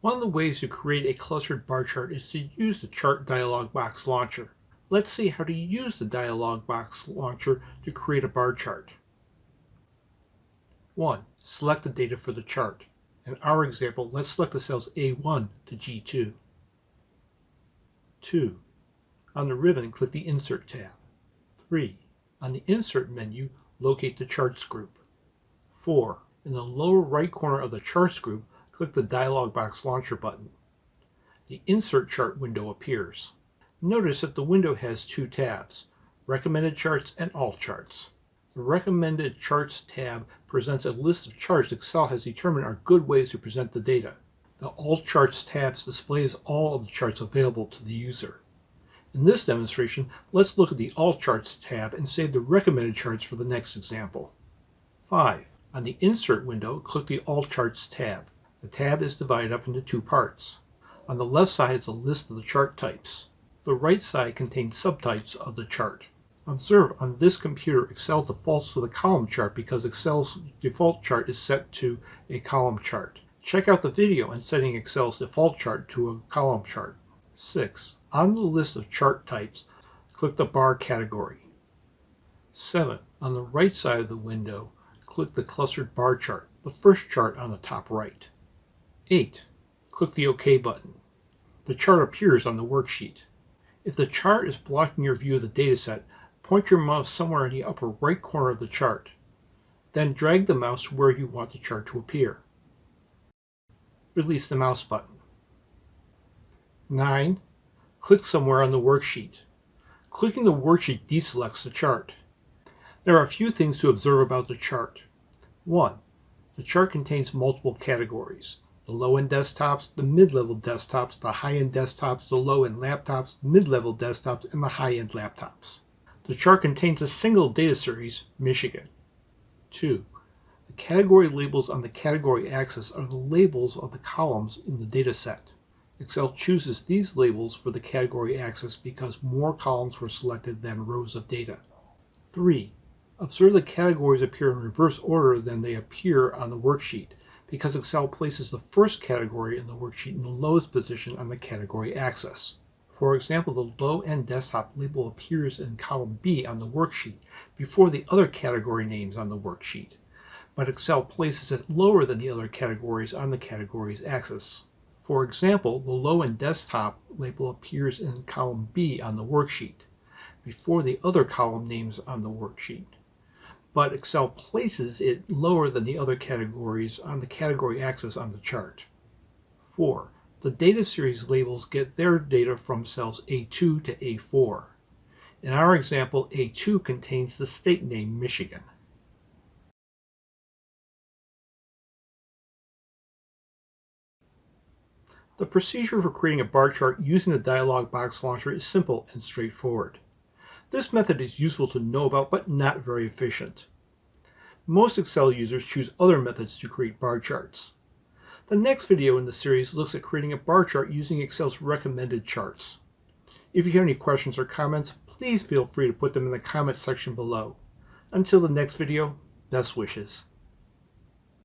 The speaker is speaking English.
One of the ways to create a clustered bar chart is to use the Chart Dialog Box Launcher. Let's see how to use the Dialog Box Launcher to create a bar chart. 1. Select the data for the chart. In our example, let's select the cells A1 to G2. 2. On the ribbon, click the Insert tab. 3. On the Insert menu, locate the Charts group. 4. In the lower right corner of the Charts group, click the Dialog Box Launcher button. The Insert Chart window appears. Notice that the window has two tabs, Recommended Charts and All Charts. The Recommended Charts tab presents a list of charts Excel has determined are good ways to present the data. The All Charts tab displays all of the charts available to the user. In this demonstration, let's look at the All Charts tab and save the recommended charts for the next example. 5. On the Insert window, click the All Charts tab. The tab is divided up into two parts. On the left side is a list of the chart types. The right side contains subtypes of the chart. Observe on this computer, Excel defaults to the column chart because Excel's default chart is set to a column chart. Check out the video on setting Excel's default chart to a column chart. 6. On the list of chart types, click the bar category. 7. On the right side of the window, click the clustered bar chart, the first chart on the top right. 8. Click the OK button. The chart appears on the worksheet. If the chart is blocking your view of the dataset, point your mouse somewhere in the upper right corner of the chart. Then drag the mouse to where you want the chart to appear. Release the mouse button. 9. Click somewhere on the worksheet. Clicking the worksheet deselects the chart. There are a few things to observe about the chart. 1. The chart contains multiple categories. The low-end desktops, the mid-level desktops, the high-end desktops, the low-end laptops, mid-level desktops, and the high-end laptops. The chart contains a single data series, Michigan. 2. The category labels on the category axis are the labels of the columns in the data set. Excel chooses these labels for the category axis because more columns were selected than rows of data. 3. Observe the categories appear in reverse order than they appear on the worksheet, because Excel places the first category in the worksheet in the lowest position on the category axis. For example, the low-end desktop label appears in column B on the worksheet before the other category names on the worksheet, but Excel places it lower than the other categories on the categories axis. For example, the low-end desktop label appears in column B on the worksheet before the other column names on the worksheet, but Excel places it lower than the other categories on the category axis on the chart. 4. The data series labels get their data from cells A2 to A4. In our example, A2 contains the state name Michigan. The procedure for creating a bar chart using the Dialog Box Launcher is simple and straightforward. This method is useful to know about, but not very efficient. Most Excel users choose other methods to create bar charts. The next video in the series looks at creating a bar chart using Excel's recommended charts. If you have any questions or comments, please feel free to put them in the comment section below. Until the next video, best wishes.